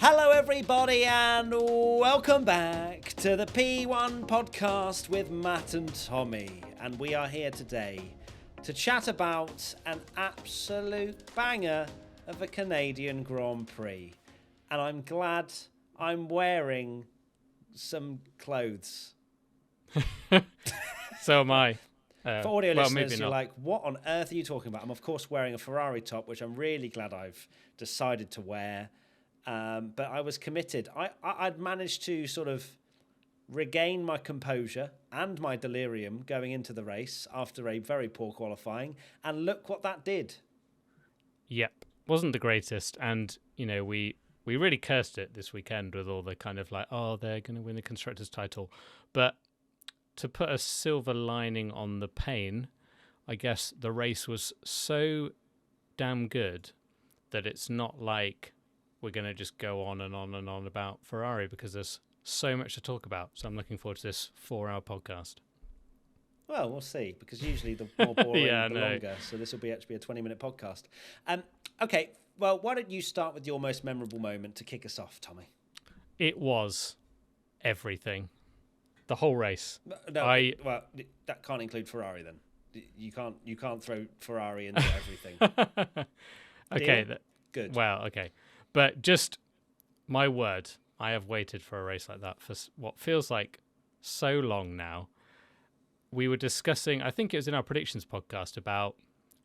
Hello, everybody, and welcome back to the P1 podcast with Matt and Tommy. And we are here today to chat about an absolute banger of a Canadian Grand Prix. And I'm glad I'm wearing some clothes. So am I. For audio listeners, you're like, what on earth are you talking about? I'm, of course, wearing a Ferrari top, which I'm really glad I've decided to wear. But I was committed. I'd managed to sort of regain my composure and my delirium going into the race after a very poor qualifying. And look what that did. Yep. Wasn't the greatest. And, you know, we really cursed it this weekend with all the kind of like, oh, they're going to win the Constructors' title. But to put a silver lining on the pain, I guess the race was so damn good that it's not like we're going to just go on and on and on about Ferrari because there's so much to talk about. So I'm looking forward to this 4-hour podcast. Well, we'll see, because usually the more boring, the longer. So this will be actually a 20-minute podcast. Okay, well, why don't you start with your most memorable moment to kick us off, Tommy? It was everything. The whole race. No, well, that can't include Ferrari then. You can't throw Ferrari into everything. Okay. Good. Well, okay. But just my word, I have waited for a race like that for what feels like so long now. We were discussing, I think it was in our predictions podcast about,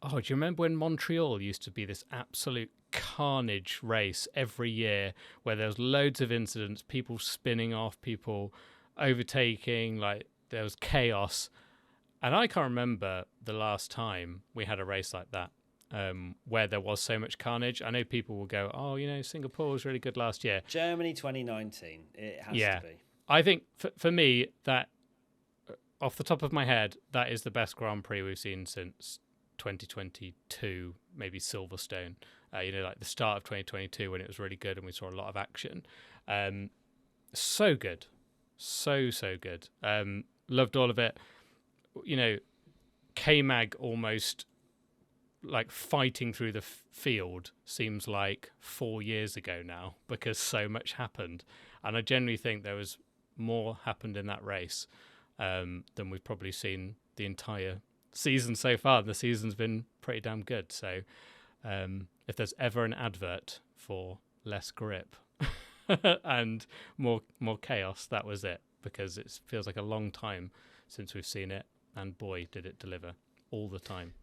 do you remember when Montreal used to be this absolute carnage race every year where there was loads of incidents, people spinning off, people overtaking, like there was chaos. And I can't remember the last time we had a race like that. Where there was so much carnage. I know people will go, Singapore was really good last year. Germany 2019, it has to be. I think for me, that off the top of my head, that is the best Grand Prix we've seen since 2022, maybe Silverstone. Like the start of 2022 when it was really good and we saw a lot of action. So good. So good. Loved all of it. K-Mag almost like fighting through the field seems like 4 years ago now because so much happened. And I generally think there was more happened in that race than we've probably seen the entire season so far. The season's been pretty damn good. So if there's ever an advert for less grip and more chaos, that was it, because it feels like a long time since we've seen it. And boy, did it deliver all the time.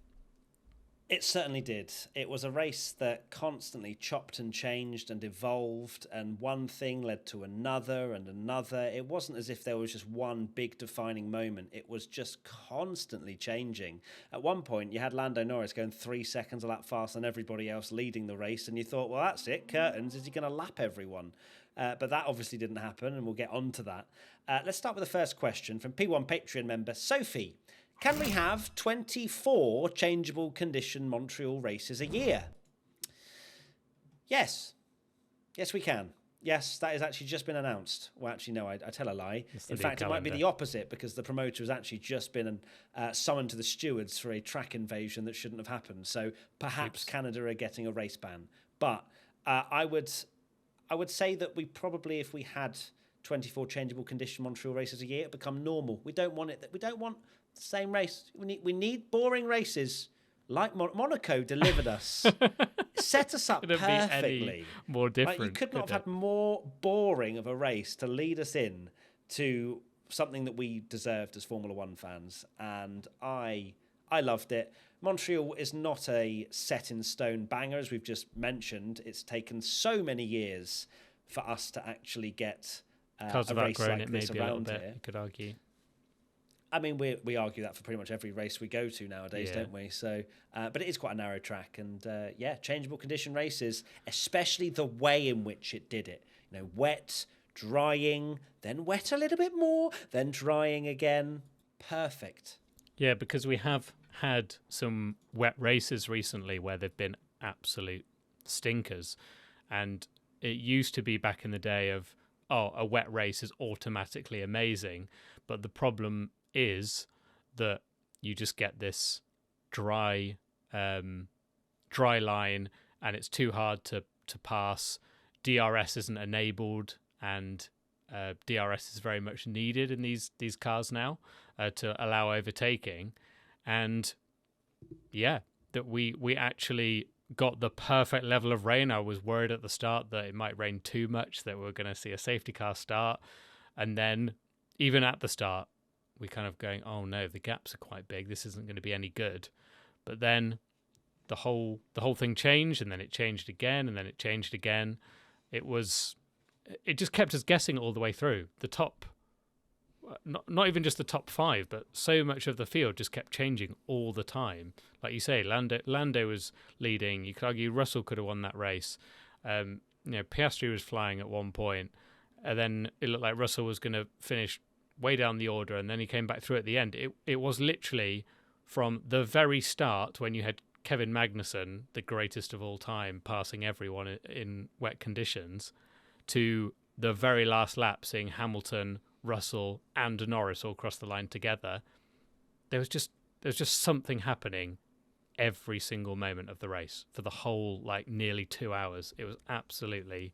It certainly did. It was a race that constantly chopped and changed and evolved, and one thing led to another and another. It wasn't as if there was just one big defining moment. It was just constantly changing. At one point, you had Lando Norris going 3 seconds a lap faster than everybody else leading the race, and you thought, well, that's it, curtains, is he going to lap everyone? But that obviously didn't happen, and we'll get on to that. Let's start with the first question from P1 Patreon member Sophie. Can we have 24 changeable condition Montreal races a year? Yes. Yes, we can. Yes, that has actually just been announced. Well, actually, no, I tell a lie. In fact, it might be the opposite, because the promoter has actually just been summoned to the stewards for a track invasion that shouldn't have happened. So perhaps Canada are getting a race ban. But I would say that we probably, if we had 24 changeable condition Montreal races a year, it'd become normal. We don't want it. We don't want the same race. We need boring races like Monaco delivered us. Set us up perfectly. More different. Like, you could not have had more boring of a race to lead us in to something that we deserved as Formula One fans. And I loved it. Montreal is not a set in stone banger, as we've just mentioned. It's taken so many years for us to actually get a race like this around here. You could argue. I mean, we argue that for pretty much every race we go to nowadays, don't we? So, but it is quite a narrow track, and changeable condition races, especially the way in which it did it. Wet, drying, then wet a little bit more, then drying again. Perfect. Yeah, because we have had some wet races recently where they've been absolute stinkers, and it used to be back in the day of, a wet race is automatically amazing, but the problem is that you just get this dry line, and it's too hard to pass. DRS isn't enabled, and DRS is very much needed in these cars now to allow overtaking. And yeah, that we actually got the perfect level of rain. I was worried at the start that it might rain too much, that we were going to see a safety car start. And then even at the start, we kind of going, oh no, the gaps are quite big. This isn't going to be any good. But then the whole thing changed, and then it changed again, and then it changed again. It just kept us guessing all the way through. The top, not even just the top 5, but so much of the field just kept changing all the time. Like you say, Lando was leading. You could argue Russell could have won that race. Piastri was flying at one point, and then it looked like Russell was going to finish way down the order, and then he came back through at the end. It was literally from the very start, when you had Kevin Magnussen, the greatest of all time, passing everyone in wet conditions, to the very last lap, seeing Hamilton, Russell, and Norris all cross the line together. There was just something happening every single moment of the race for the whole nearly 2 hours. It was absolutely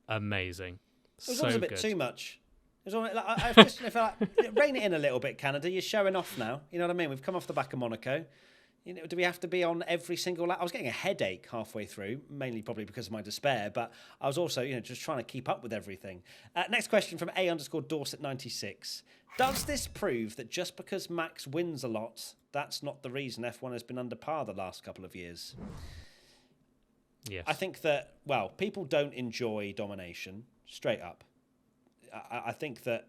amazing. It was almost a bit too much. It was I just felt like, rein it in a little bit, Canada. You're showing off now. You know what I mean? We've come off the back of Monaco. Do we have to be on every single lap? I was getting a headache halfway through, mainly probably because of my despair, but I was also, just trying to keep up with everything. Next question from A_Dorset96. Does this prove that just because Max wins a lot, that's not the reason F1 has been under par the last couple of years? Yes. I think that, people don't enjoy domination, straight up. I think that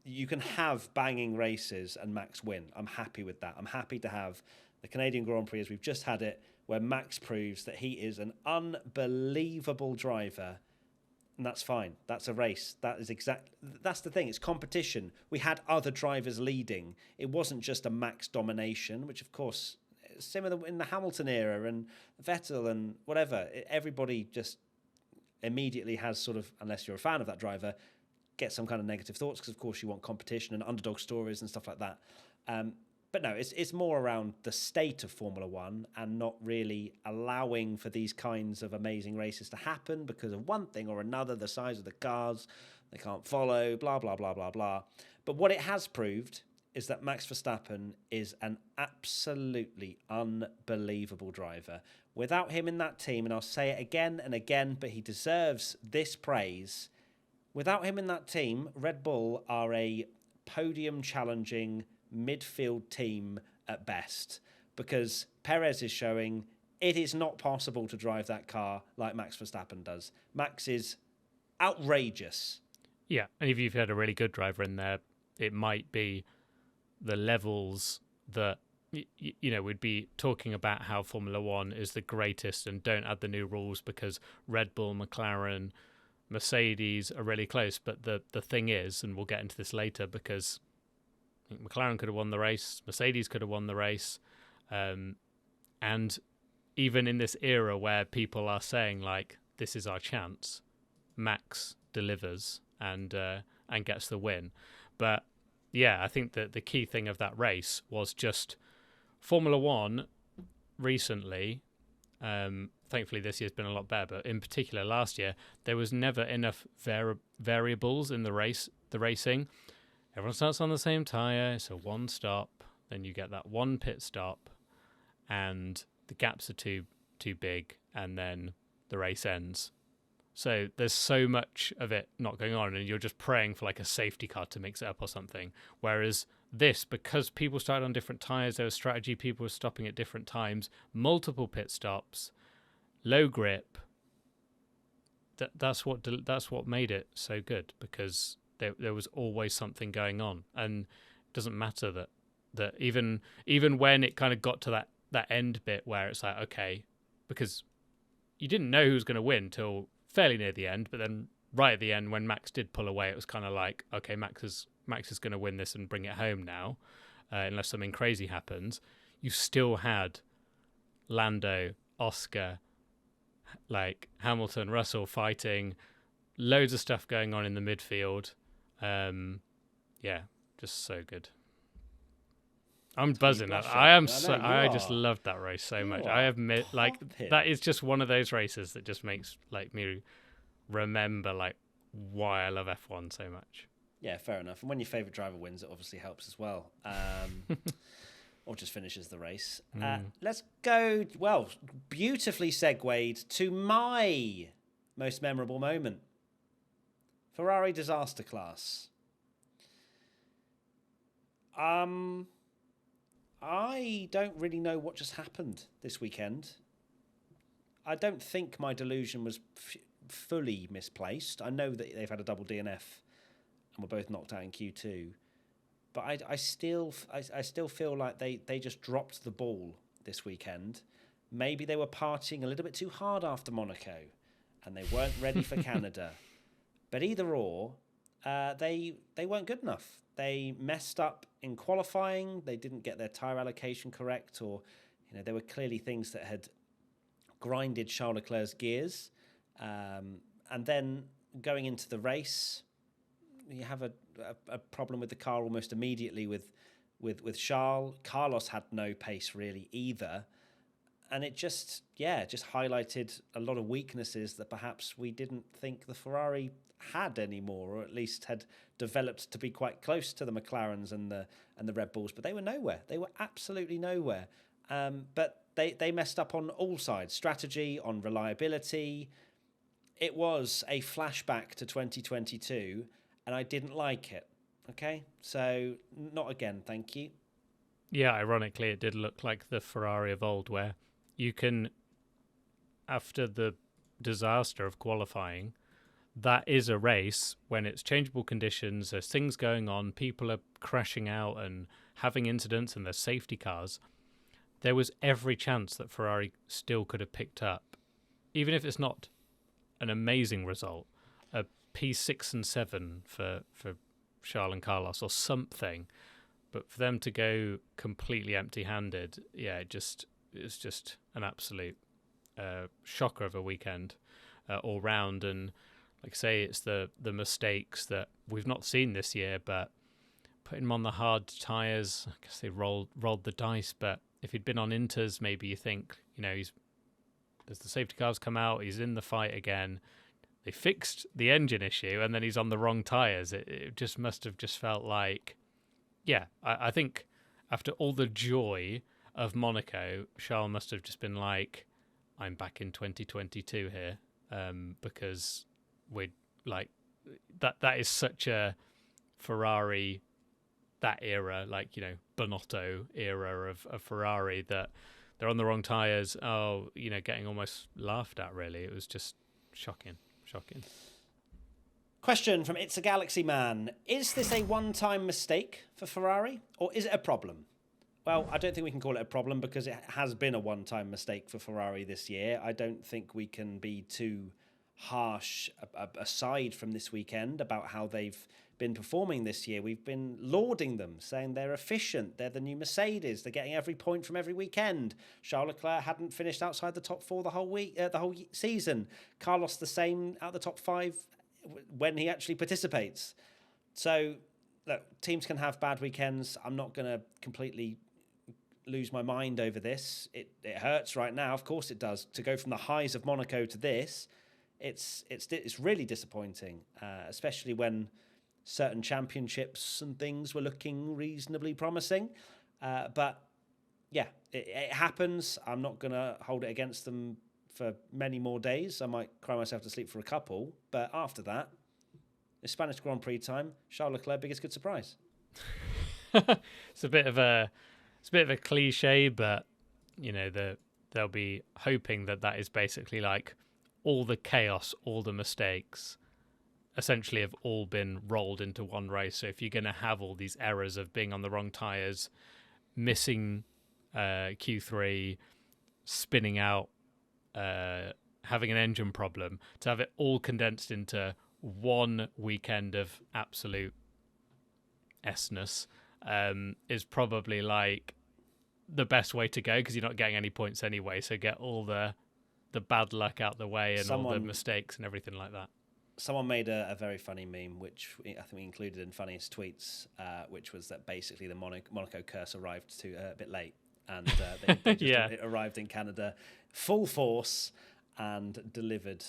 you can have banging races and Max win. I'm happy with that. I'm happy to have the Canadian Grand Prix as we've just had it, where Max proves that he is an unbelievable driver, and that's fine. That's a race. That's the thing. It's competition. We had other drivers leading. It wasn't just a Max domination, which of course similar in the Hamilton era and Vettel and whatever. Everybody just immediately has sort of, unless you're a fan of that driver, get some kind of negative thoughts, because of course you want competition and underdog stories and stuff like that. But no, it's more around the state of Formula One and not really allowing for these kinds of amazing races to happen because of one thing or another, the size of the cars, they can't follow, blah, blah, blah, blah, blah. But what it has proved is that Max Verstappen is an absolutely unbelievable driver. Without him in that team, and I'll say it again and again, but he deserves this praise. Without him in that team, Red Bull are a podium-challenging midfield team at best, because Perez is showing it is not possible to drive that car like Max Verstappen does. Max is outrageous. Yeah, and if you've had a really good driver in there, it might be the levels that we'd be talking about how Formula One is the greatest and don't add the new rules because Red Bull, McLaren, Mercedes are really close. But the thing is, and we'll get into this later, because I think McLaren could have won the race, Mercedes could have won the race, and even in this era where people are saying this is our chance, Max delivers and gets the win. But yeah, I think that the key thing of that race was just Formula One recently. Thankfully, this year's been a lot better, but in particular last year, there was never enough variables in the racing. Everyone starts on the same tyre, so one stop, then you get that one pit stop, and the gaps are too big, and then the race ends. So there's so much of it not going on, and you're just praying for a safety car to mix it up or something. Whereas this, because people started on different tyres, there was strategy, people were stopping at different times, multiple pit stops, low grip. That's what made it so good, because there was always something going on, and it doesn't matter that even when it kind of got to that end bit where it's okay, because you didn't know who was going to win till fairly near the end, but then right at the end when Max did pull away, it was kind of okay, Max is going to win this and bring it home now, unless something crazy happens. You still had Lando, Oscar, Hamilton, Russell fighting, loads of stuff going on in the midfield. Yeah, just so good. I'm buzzing. blushing. I am. I know So, you I just are. loved that race so You much. are I admit, like popping. that is just one of those races that just makes like me remember like why I love F1 so much. Yeah, fair enough. And when your favourite driver wins, it obviously helps as well. Or just finishes the race. Let's go, well, beautifully segued to my most memorable moment. Ferrari disasterclass. I don't really know what just happened this weekend. I don't think my delusion was fully misplaced. I know that they've had a double DNF and were both knocked out in Q2. But I still feel like they just dropped the ball this weekend. Maybe they were partying a little bit too hard after Monaco and they weren't ready for Canada. But either or, they weren't good enough. They messed up in qualifying. They didn't get their tyre allocation correct, or there were clearly things that had grinded Charles Leclerc's gears. And then going into the race, you have a problem with the car almost immediately with Charles. Carlos had no pace really either. And it just highlighted a lot of weaknesses that perhaps we didn't think the Ferrari had anymore, or at least had developed to be quite close to the McLarens and the Red Bulls. But they were nowhere. They were absolutely nowhere. But they messed up on all sides, strategy, on reliability. It was a flashback to 2022, and I didn't like it. Okay, so not again, thank you. Yeah, ironically, it did look like the Ferrari of old, where you can, after the disaster of qualifying, that is a race when it's changeable conditions, there's things going on, people are crashing out and having incidents, and there's safety cars. There was every chance that Ferrari still could have picked up, even if it's not an amazing result, a P6 and 7 for Charles and Carlos or something. But for them to go completely empty-handed, it's just an absolute shocker of a weekend all round. And like I say, it's the mistakes that we've not seen this year, but putting him on the hard tyres, I guess they rolled the dice. But if he'd been on Inters, maybe you think, there's the safety cars come out, he's in the fight again. They fixed the engine issue, and then he's on the wrong tyres. It just must have just felt like, I think after all the joy of Monaco, Charles must have just been like, I'm back in 2022 here, because we're like, that is such a Ferrari, that era, like, Bonotto era of Ferrari, that they're on the wrong tyres. Getting almost laughed at, really. It was just shocking. Question from It's a Galaxy Man. Is this a one-time mistake for Ferrari, or is it a problem? Well, I don't think we can call it a problem because it has been a one-time mistake for Ferrari this year. I don't think we can be too harsh aside from this weekend about how they've been performing this year. We've been lauding them, saying they're efficient, they're the new Mercedes, they're getting every point from every weekend. Charles Leclerc hadn't finished outside the top 4 the whole season. Carlos the same out the top 5 when he actually participates. So, look, teams can have bad weekends. I'm not going to completely lose my mind over this. It hurts right now, of course it does, to go from the highs of Monaco to this. It's really disappointing, especially when certain championships and things were looking reasonably promising. But yeah, it happens. I'm not going to hold it against them for many more days. I might cry myself to sleep for a couple. But after that, it's Spanish Grand Prix time. Charles Leclerc, biggest good surprise. It's a bit of a cliche, but they'll be hoping that is basically like all the chaos, all the mistakes essentially have all been rolled into one race. So if you're going to have all these errors of being on the wrong tyres, missing Q3, spinning out, having an engine problem, to have it all condensed into one weekend of absolute S-ness is probably like the best way to go, because you're not getting any points anyway. So get all the bad luck out the way and all the mistakes and everything like that. someone made a very funny meme, which I think we included in funniest tweets, which was that basically the Monaco curse arrived a bit late, and they just arrived in Canada full force and delivered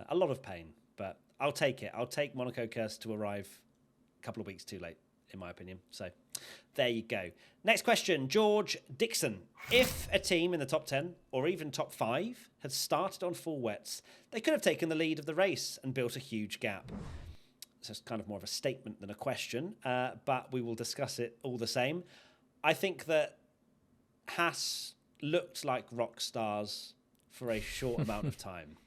a lot of pain. But I'll take it. I'll take Monaco curse to arrive a couple of weeks too late, in my opinion. So there you go. Next question, George Dixon. If a team in the top 10 or even top 5 had started on full wets, they could have taken the lead of the race and built a huge gap. So it's kind of more of a statement than a question, but we will discuss it all the same. I think that Haas looked like rock stars for a short amount of time.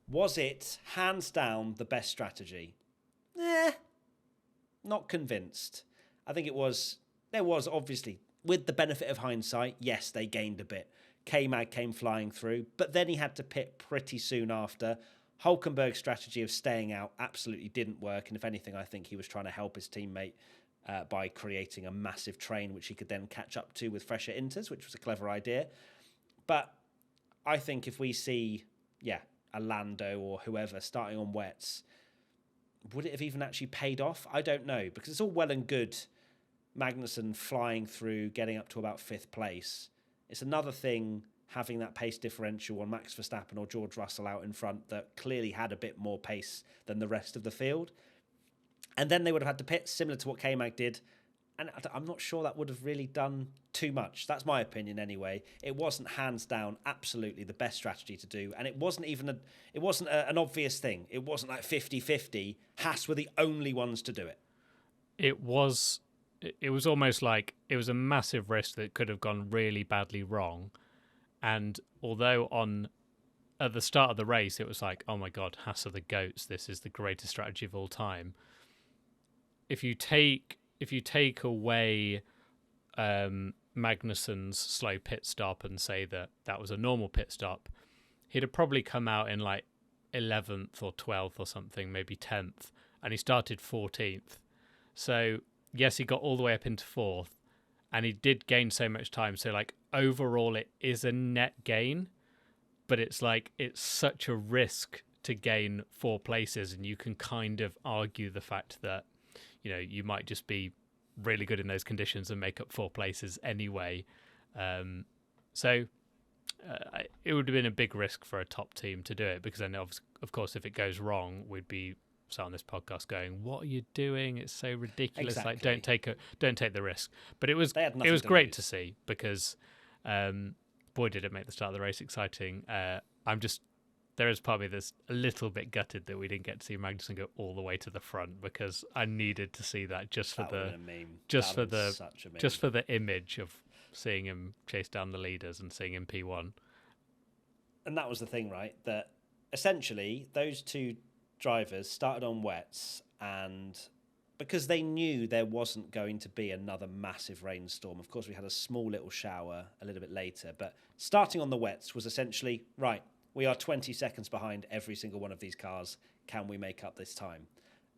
Was it, hands down, the best strategy? Not convinced. I think there was obviously, with the benefit of hindsight, yes, they gained a bit. K-Mag came flying through, but then he had to pit pretty soon after. Hülkenberg's strategy of staying out absolutely didn't work, and if anything, I think he was trying to help his teammate by creating a massive train, which he could then catch up to with fresher inters, which was a clever idea. But I think if we see, a Lando or whoever starting on wets, would it have even actually paid off? I don't know, because it's all well and good Magnussen flying through, getting up to about 5th place. It's another thing having that pace differential on Max Verstappen or George Russell out in front that clearly had a bit more pace than the rest of the field. And then they would have had to pit, similar to what K-Mag did. And I'm not sure that would have really done too much. That's my opinion anyway. It wasn't hands down absolutely the best strategy to do. And it wasn't even an obvious thing. It wasn't like 50-50. Haas were the only ones to do it. It was almost like it was a massive risk that could have gone really badly wrong. And although at the start of the race, it was like, oh my God, Haas are the GOATs. This is the greatest strategy of all time. If you take away Magnussen's slow pit stop and say that was a normal pit stop, he'd have probably come out in like 11th or 12th or something, maybe 10th, and he started 14th. So yes, he got all the way up into 4th, and he did gain so much time. So like overall, it is a net gain, but it's like it's such a risk to gain 4 places, and you can kind of argue the fact that you might just be really good in those conditions and make up 4 places anyway. So it would have been a big risk for a top team to do it, because then, of course, if it goes wrong, we'd be sat on this podcast going, "What are you doing? It's so ridiculous! Exactly. Like, don't take the risk." But it was great to see, because boy, did it make the start of the race exciting. There is part of me that's a little bit gutted that we didn't get to see Magnussen go all the way to the front, because I needed to see that just for the image of seeing him chase down the leaders and seeing him P1. And that was the thing, right? That essentially those two drivers started on wets, and because they knew there wasn't going to be another massive rainstorm. Of course, we had a small little shower a little bit later, but starting on the wets was essentially, right, we are 20 seconds behind every single one of these cars. Can we make up this time?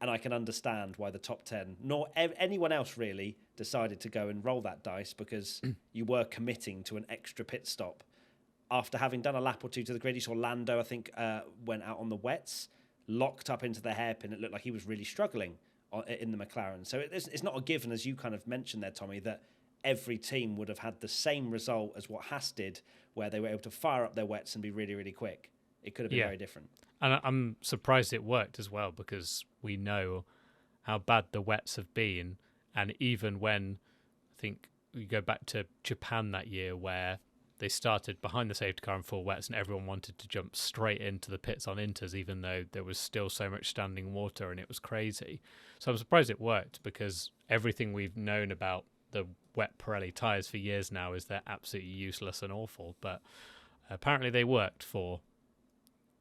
And I can understand why the top 10, nor anyone else really, decided to go and roll that dice, because you were committing to an extra pit stop. After having done a lap or two to the grid, you saw Lando, I think, went out on the wets, locked up into the hairpin. It looked like he was really struggling in the McLaren. So it's not a given, as you kind of mentioned there, Tommy, that every team would have had the same result as what Haas did, where they were able to fire up their wets and be really, really quick. It could have been very different. And I'm surprised it worked as well, because we know how bad the wets have been. And even when, I think we go back to Japan that year, where they started behind the safety car in full wets and everyone wanted to jump straight into the pits on inters, even though there was still so much standing water and it was crazy. So I'm surprised it worked, because everything we've known about the wet Pirelli tyres for years now is they're absolutely useless and awful. But apparently they worked for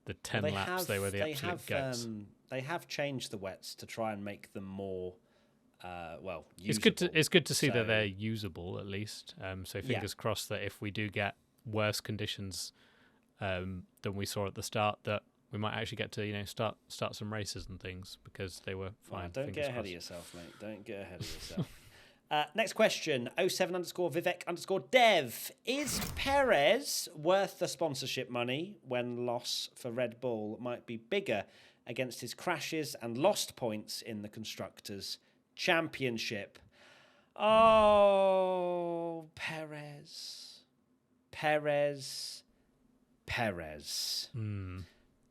the 10 laps. They were the absolute goats. They have changed the wets to try and make them more usable. It's good to see that they're usable, at least. So fingers crossed that if we do get worse conditions than we saw at the start, that we might actually get to start some races and things, because they were fine. Don't get ahead of yourself, mate. Don't get ahead of yourself. Next question, 07_Vivek_Dev. Is Perez worth the sponsorship money when loss for Red Bull might be bigger against his crashes and lost points in the Constructors' Championship? Oh, Perez.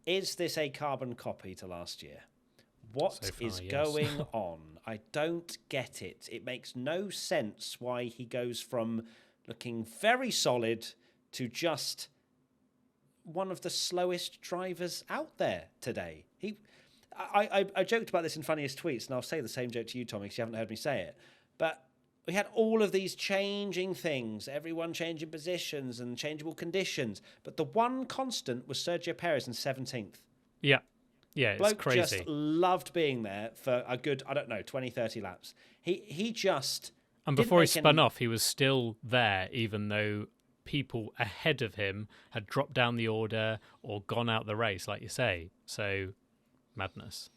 Is this a carbon copy to last year? What is going on? I don't get it. It makes no sense why he goes from looking very solid to just one of the slowest drivers out there today. I joked about this in funniest tweets, and I'll say the same joke to you, Tommy, because you haven't heard me say it. But we had all of these changing things, everyone changing positions and changeable conditions. But the one constant was Sergio Perez in 17th. Yeah. Yeah, it's Bloke crazy. Just loved being there for a good, 20, 30 laps. He just... And before he spun off, he was still there, even though people ahead of him had dropped down the order or gone out the race, like you say. So, madness.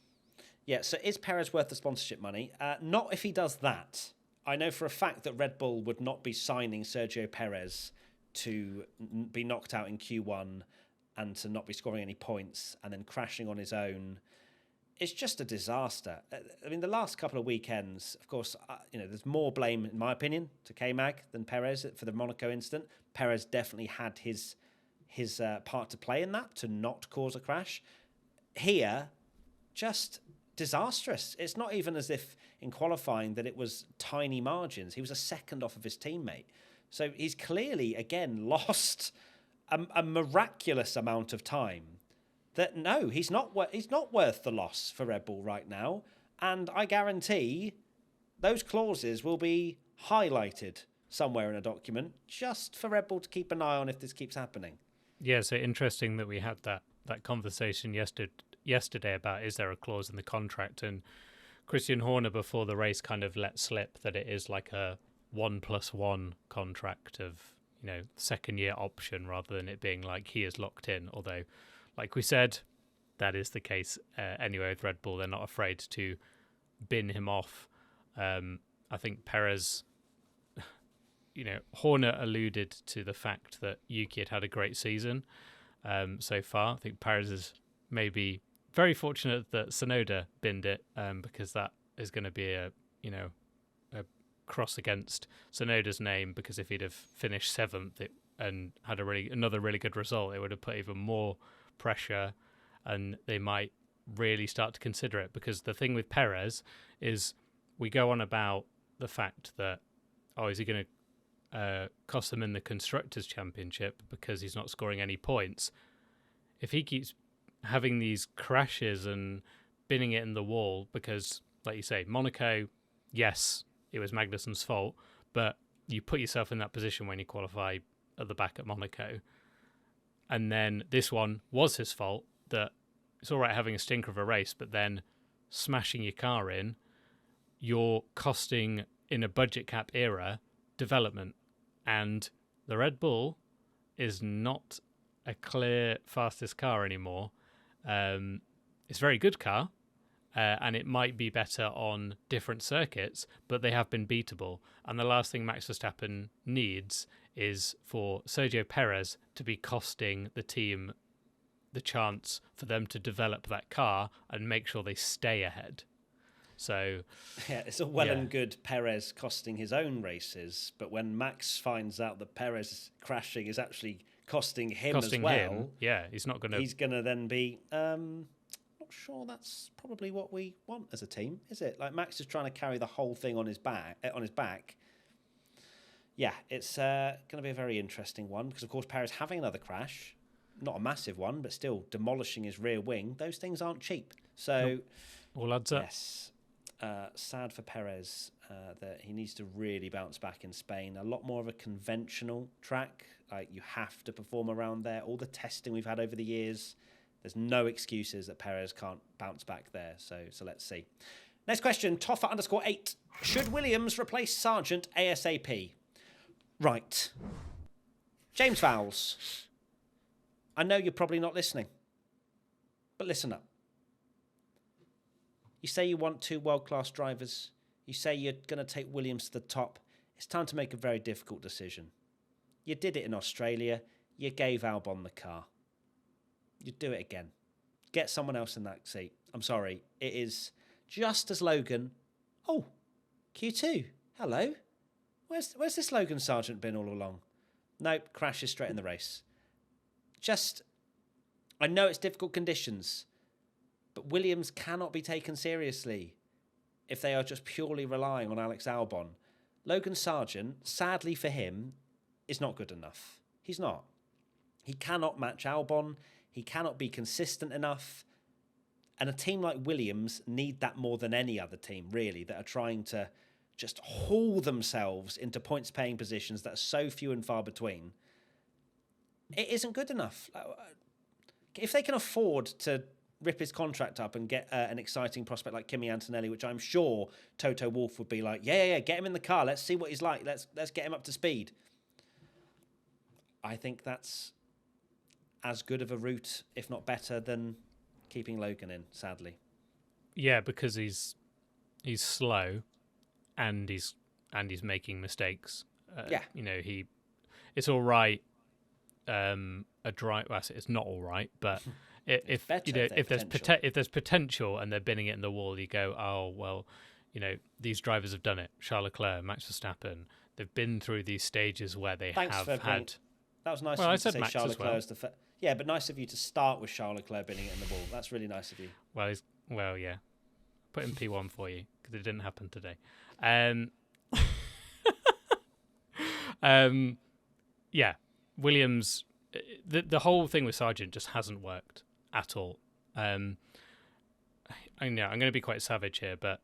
Yeah, so is Perez worth the sponsorship money? Not if he does that. I know for a fact that Red Bull would not be signing Sergio Perez to be knocked out in Q1 and to not be scoring any points and then crashing on his own. It's just a disaster. I mean, the last couple of weekends, of course, there's more blame, in my opinion, to K-Mag than Perez for the Monaco incident. Perez definitely had his part to play in that, to not cause a crash. Here, just disastrous. It's not even as if in qualifying that it was tiny margins. He was a second off of his teammate. So he's clearly, again, lost a miraculous amount of time. That no, he's not worth the loss for Red Bull right now, and I guarantee those clauses will be highlighted somewhere in a document just for Red Bull to keep an eye on if this keeps happening. Yeah, so interesting that we had that conversation yesterday about is there a clause in the contract, and Christian Horner before the race kind of let slip that it is like a 1+1 contract of second year option rather than it being like he is locked in, although like we said, that is the case anyway with Red Bull. They're not afraid to bin him off. I think Perez, Horner alluded to the fact that Yuki had a great season so far. I think Perez is maybe very fortunate that Tsunoda binned it because that is going to be a cross against Tsunoda's name, because if he'd have finished 7th and had another really good result, it would have put even more pressure and they might really start to consider it. Because the thing with Perez is we go on about the fact that, is he going to cost them in the Constructors' Championship because he's not scoring any points? If he keeps having these crashes and binning it in the wall, because, like you say, Monaco, yes, it was Magnussen's fault, but you put yourself in that position when you qualify at the back at Monaco. And then this one was his fault, that it's all right having a stinker of a race, but then smashing your car in, you're costing, in a budget cap era, development. And the Red Bull is not a clear fastest car anymore. It's a very good car, and it might be better on different circuits, but they have been beatable. And the last thing Max Verstappen needs is for Sergio Perez to be costing the team the chance for them to develop that car and make sure they stay ahead. So yeah, it's all well and good Perez costing his own races, but when Max finds out that Perez crashing is actually costing him as well, he's not going to. He's going to then be not sure that's probably what we want as a team, is it? Like Max is trying to carry the whole thing on his back. Yeah, it's going to be a very interesting one because, of course, Perez having another crash, not a massive one, but still demolishing his rear wing. Those things aren't cheap. So, all adds up. Yes, sad for Perez that he needs to really bounce back in Spain. A lot more of a conventional track. Like you have to perform around there. All the testing we've had over the years, there's no excuses that Perez can't bounce back there. So let's see. Next question, Toffa_8. Should Williams replace Sargent ASAP? Right. James Fowles. I know you're probably not listening, but listen up. You say you want 2 world-class drivers. You say you're going to take Williams to the top. It's time to make a very difficult decision. You did it in Australia. You gave Albon the car. You do it again. Get someone else in that seat. I'm sorry. It is just as Logan. Oh, Q2. Hello. Where's this Logan Sargent been all along? Nope, crashes straight in the race. I know it's difficult conditions, but Williams cannot be taken seriously if they are just purely relying on Alex Albon. Logan Sargent, sadly for him, is not good enough. He's not. He cannot match Albon. He cannot be consistent enough. And a team like Williams need that more than any other team, really, that are trying to just haul themselves into points-paying positions that are so few and far between. It isn't good enough. If they can afford to rip his contract up and get an exciting prospect like Kimi Antonelli, which I'm sure Toto Wolff would be like, yeah, get him in the car. Let's see what he's like. Let's get him up to speed. I think that's as good of a route, if not better, than keeping Logan in, sadly. Yeah, because he's slow and he's making mistakes. It's all right. It's not all right, but if there's potential and they're binning it in the wall, you go, oh well, these drivers have done it. Charles Leclerc, Max Verstappen, they've been through these stages where they have had. That was nice. Well, of you I to said say Max Charles as well. Leclerc's yeah, but nice of you to start with Charles Leclerc binning it in the wall. That's really nice of you. Well, yeah. Put in P1 for you because it didn't happen today. Yeah, Williams. The whole thing with Sargent just hasn't worked at all. I know I'm going to be quite savage here, but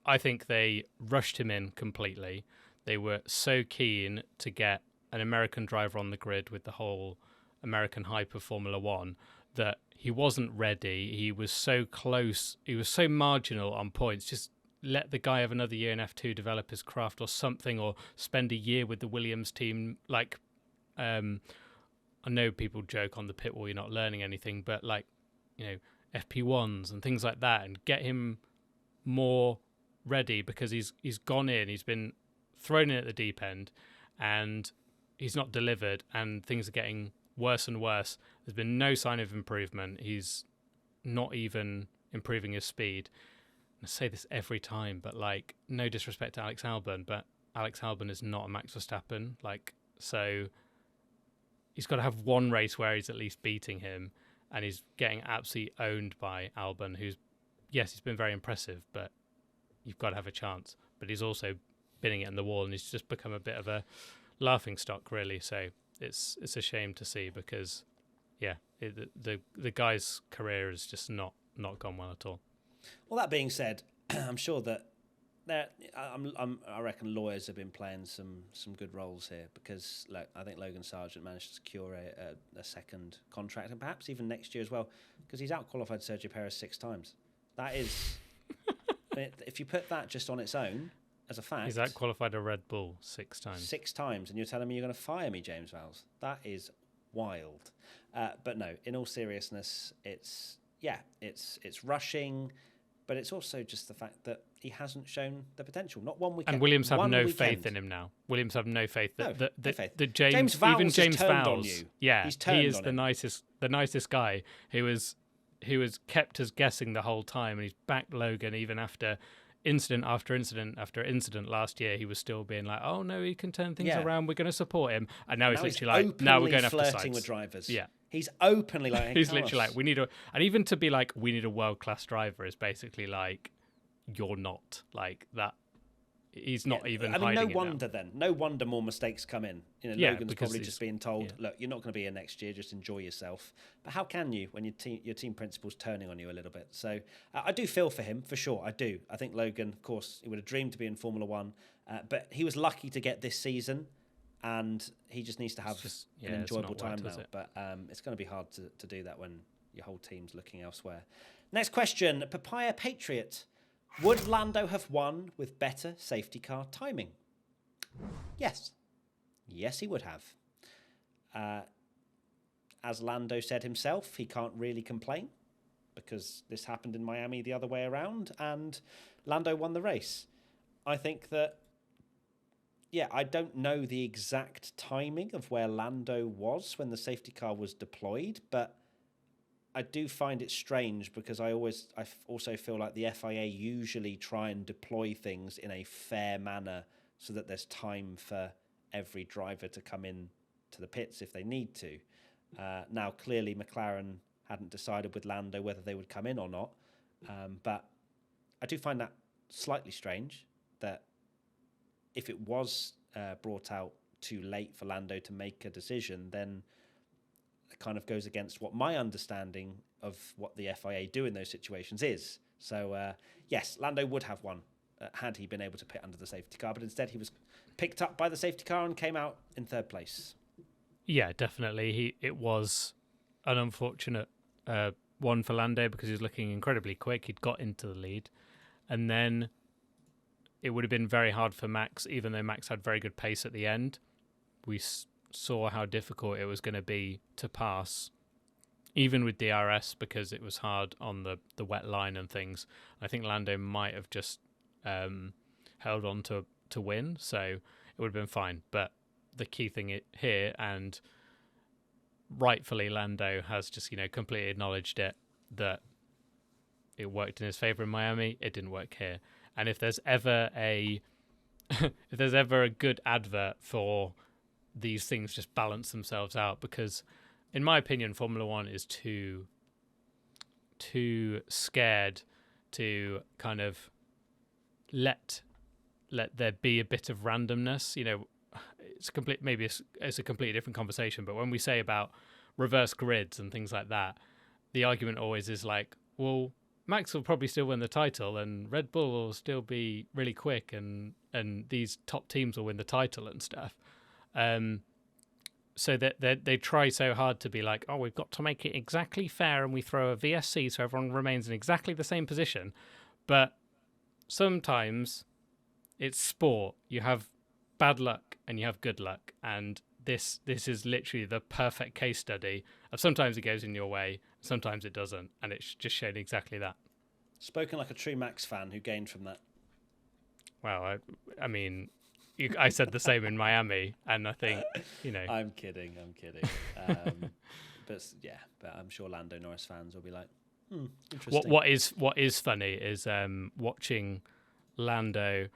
I think they rushed him in completely. They were so keen to get an American driver on the grid with the whole American hype of Formula One that he wasn't ready. He was so close. He was so marginal on points. Just let the guy have another year in F2, develop his craft or something, or spend a year with the Williams team. Like, I know people joke on the pit wall, you're not learning anything, but FP1s and things like that, and get him more ready because he's gone in. He's been thrown in at the deep end, and he's not delivered, and things are getting worse and worse. There's been no sign of improvement. He's not even improving his speed. I say this every time, but no disrespect to Alex Albon, but Alex Albon is not a Max Verstappen. So he's got to have one race where he's at least beating him, and he's getting absolutely owned by Albon, who's, yes, he's been very impressive, but you've got to have a chance. But he's also binning it in the wall, and he's just become a bit of a laughing stock, really. So it's a shame to see because, the guy's career has just not gone well at all. Well, that being said, I'm sure that I reckon lawyers have been playing some good roles here because I think Logan Sargent managed to secure a second contract and perhaps even next year as well because he's out-qualified Sergio Perez 6 times. That is, if you put that just on its own as a fact. He's out-qualified a Red Bull 6 times. 6 times, and you're telling me you're going to fire me, James Vowles? That is wild. But no, in all seriousness, it's rushing. But it's also just the fact that he hasn't shown the potential. Not one weekend. And Williams have no faith in him now. Williams have no faith that James Vowles even James Vowles, on you. Yeah, he is the nicest guy who was kept us guessing the whole time, and he's backed Logan even after incident after incident after incident. Last year he was still being like, oh no, he can turn things around, we're going to support him, and now he's literally like, now we're going after flirting with drivers. Yeah. He's openly like, hey, he's literally like, and even to be like, we need a world-class driver is basically like, you're not like that. He's not even hiding no wonder more mistakes come in. Logan's probably just being told, look, you're not going to be here next year, just enjoy yourself. But how can you when your team principal's turning on you a little bit? So I do feel for him, for sure, I do. I think Logan, of course, he would have dreamed to be in Formula One, but he was lucky to get this season. And he just needs to have an enjoyable time now. But it's going to be hard to do that when your whole team's looking elsewhere. Next question, Papaya Patriot. Would Lando have won with better safety car timing? Yes. Yes, he would have. As Lando said himself, he can't really complain. because this happened in Miami the other way around, and Lando won the race. I think that, I don't know the exact timing of where Lando was when the safety car was deployed, but I do find it strange because I also feel like the FIA usually try and deploy things in a fair manner so that there's time for every driver to come in to the pits if they need to. Now, clearly, McLaren hadn't decided with Lando whether they would come in or not, but I do find that slightly strange that if it was brought out too late for Lando to make a decision, then it kind of goes against what my understanding of what the FIA do in those situations is. So, yes, Lando would have won had he been able to pit under the safety car, but instead he was picked up by the safety car and came out in third place. Yeah, definitely. It was an unfortunate one for Lando because he was looking incredibly quick. He'd got into the lead. And then it would have been very hard for Max, even though Max had very good pace at the end. We saw how difficult it was going to be to pass, even with DRS, because it was hard on the wet line and things. I think Lando might have just held on to win, so it would have been fine. But the key thing here, and rightfully Lando has just completely acknowledged it, that it worked in his favour in Miami, it didn't work here. And if there's ever a good advert for these things just balance themselves out, because in my opinion Formula One is too scared to kind of let there be a bit of randomness. It's a completely different conversation, but when we say about reverse grids and things like that, the argument always is like, well, Max will probably still win the title and Red Bull will still be really quick and these top teams will win the title and stuff. So that they try so hard to be like, oh, we've got to make it exactly fair and we throw a VSC so everyone remains in exactly the same position. But sometimes it's sport. You have bad luck and you have good luck, and this is literally the perfect case study of sometimes it goes in your way, sometimes it doesn't, and it's just shown exactly that. Spoken like a true Max fan who gained from that. Wow, I mean, I said the same in Miami, and I think I'm kidding. But I'm sure Lando Norris fans will be like, interesting. What is funny is watching Lando,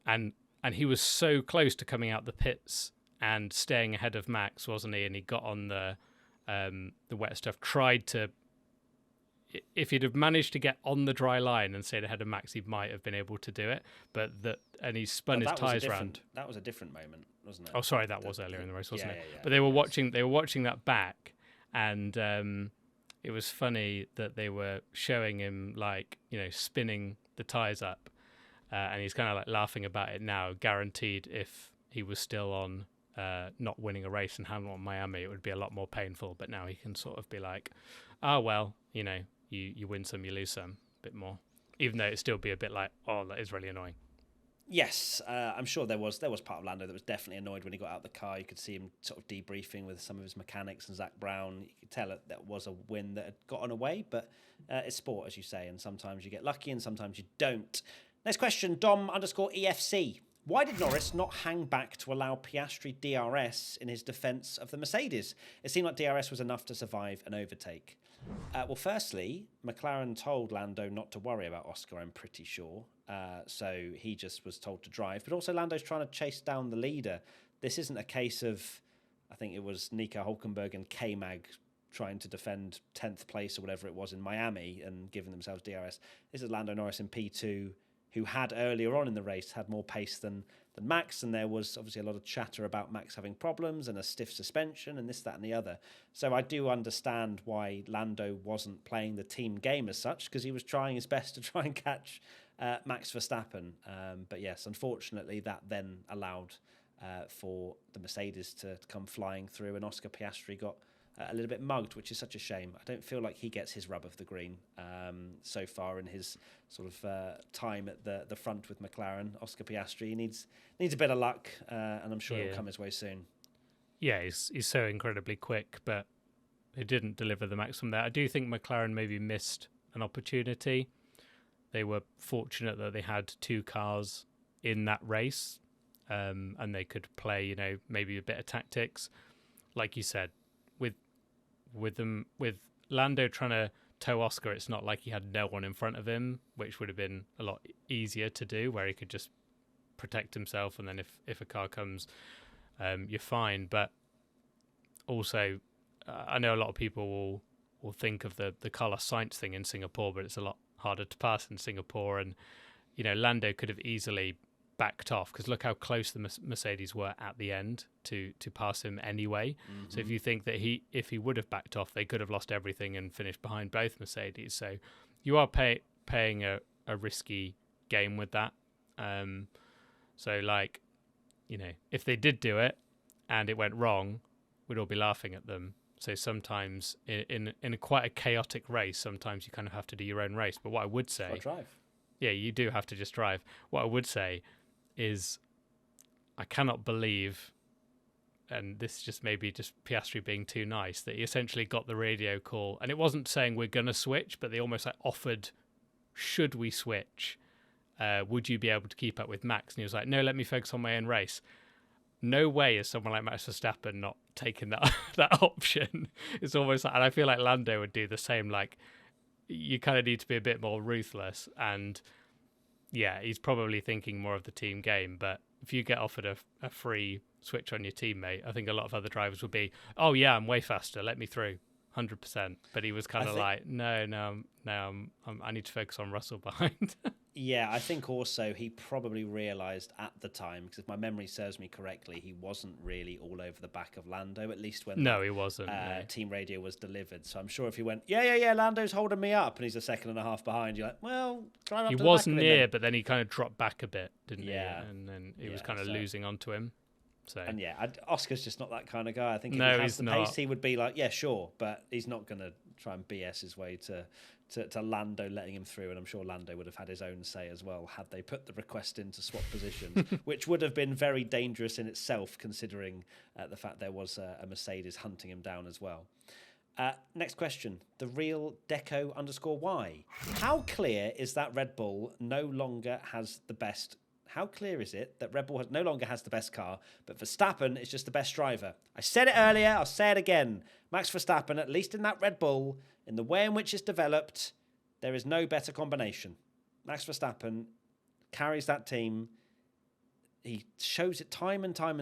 and he was so close to coming out the pits and staying ahead of Max, wasn't he? And he got on the wet stuff. Tried to, if he'd have managed to get on the dry line and stayed ahead of Max, he might have been able to do it. And he spun his tyres round. That was a different moment, wasn't it? Oh, sorry, that was earlier in the race, wasn't it? Yeah, but they were watching that back, and it was funny that they were showing him spinning the tyres up. And he's kind of like laughing about it now. Guaranteed, if he was still on not winning a race and hadn't won Miami, it would be a lot more painful. But now he can sort of be like, oh, well, you win some, you lose some, a bit more. Even though it'd still be a bit like, oh, that is really annoying. Yes, I'm sure there was part of Lando that was definitely annoyed when he got out of the car. You could see him sort of debriefing with some of his mechanics and Zach Brown. You could tell that was a win that had gotten away, but it's sport, as you say, and sometimes you get lucky and sometimes you don't. Next question, Dom_EFC. Why did Norris not hang back to allow Piastri DRS in his defence of the Mercedes? It seemed like DRS was enough to survive an overtake. Well, firstly, McLaren told Lando not to worry about Oscar, I'm pretty sure. So he just was told to drive. But also Lando's trying to chase down the leader. This isn't a case of, I think it was Nico Hülkenberg and K-Mag trying to defend 10th place or whatever it was in Miami and giving themselves DRS. This is Lando Norris in P2, who had earlier on in the race had more pace than Max, and there was obviously a lot of chatter about Max having problems and a stiff suspension and this, that and the other. So I do understand why Lando wasn't playing the team game as such, because he was trying his best to try and catch Max Verstappen. But yes, unfortunately that then allowed for the Mercedes to come flying through, and Oscar Piastri got a little bit mugged, which is such a shame. I don't feel like he gets his rub of the green so far in his sort of time at the front with McLaren. Oscar Piastri needs a bit of luck, and I'm sure it'll come his way soon. Yeah, he's so incredibly quick, but he didn't deliver the maximum there. I do think McLaren maybe missed an opportunity. They were fortunate that they had 2 cars in that race, and they could play, maybe a bit of tactics. Like you said, with Lando trying to tow Oscar, it's not like he had no one in front of him, which would have been a lot easier to do, where he could just protect himself, and then if a car comes, you're fine. But also, I know a lot of people will think of the Carlos Sainz thing in Singapore, but it's a lot harder to pass in Singapore, and Lando could have easily backed off, because look how close the Mercedes were at the end to pass him anyway. Mm-hmm. So if you think that if he would have backed off, they could have lost everything and finished behind both Mercedes. So you are paying a risky game with that. So if they did do it and it went wrong, we'd all be laughing at them. So sometimes in quite a chaotic race, sometimes you kind of have to do your own race. But what I would say, drive. Yeah, you do have to just drive. What I would say is, I cannot believe, and this just maybe just Piastri being too nice, that he essentially got the radio call, and it wasn't saying we're going to switch, but they almost offered, should we switch? Would you be able to keep up with Max? And he was like, no, let me focus on my own race. No way is someone like Max Verstappen not taking that option. It's almost like, and I feel like Lando would do the same. Like, you kind of need to be a bit more ruthless, and yeah, he's probably thinking more of the team game. But if you get offered a free switch on your teammate, I think a lot of other drivers would be, oh yeah, I'm way faster, let me through, 100%. But he was kind of like, no, I need to focus on Russell behind. Yeah, I think also he probably realised at the time, because if my memory serves me correctly, he wasn't really all over the back of Lando, at least when he wasn't. Team radio was delivered. So I'm sure if he went, yeah, Lando's holding me up, and he's a second and a half behind, you're like, well, climb up to the back of him. He was near, but then he kind of dropped back a bit, didn't he? And then he was kind of losing onto him. So. And Oscar's just not that kind of guy. I think if he has the pace, he would be like, yeah, sure, but he's not going to try and BS his way to Lando letting him through, and I'm sure Lando would have had his own say as well had they put the request in to swap positions, which would have been very dangerous in itself, considering the fact there was a Mercedes hunting him down as well. Next question, the real Deco_Y. How clear is that Red Bull no longer has the best? How clear is it that Red Bull no longer has the best car, but Verstappen is just the best driver? I said it earlier, I'll say it again. Max Verstappen, at least in that Red Bull, in the way in which it's developed, there is no better combination. Max Verstappen carries that team. He shows it time and time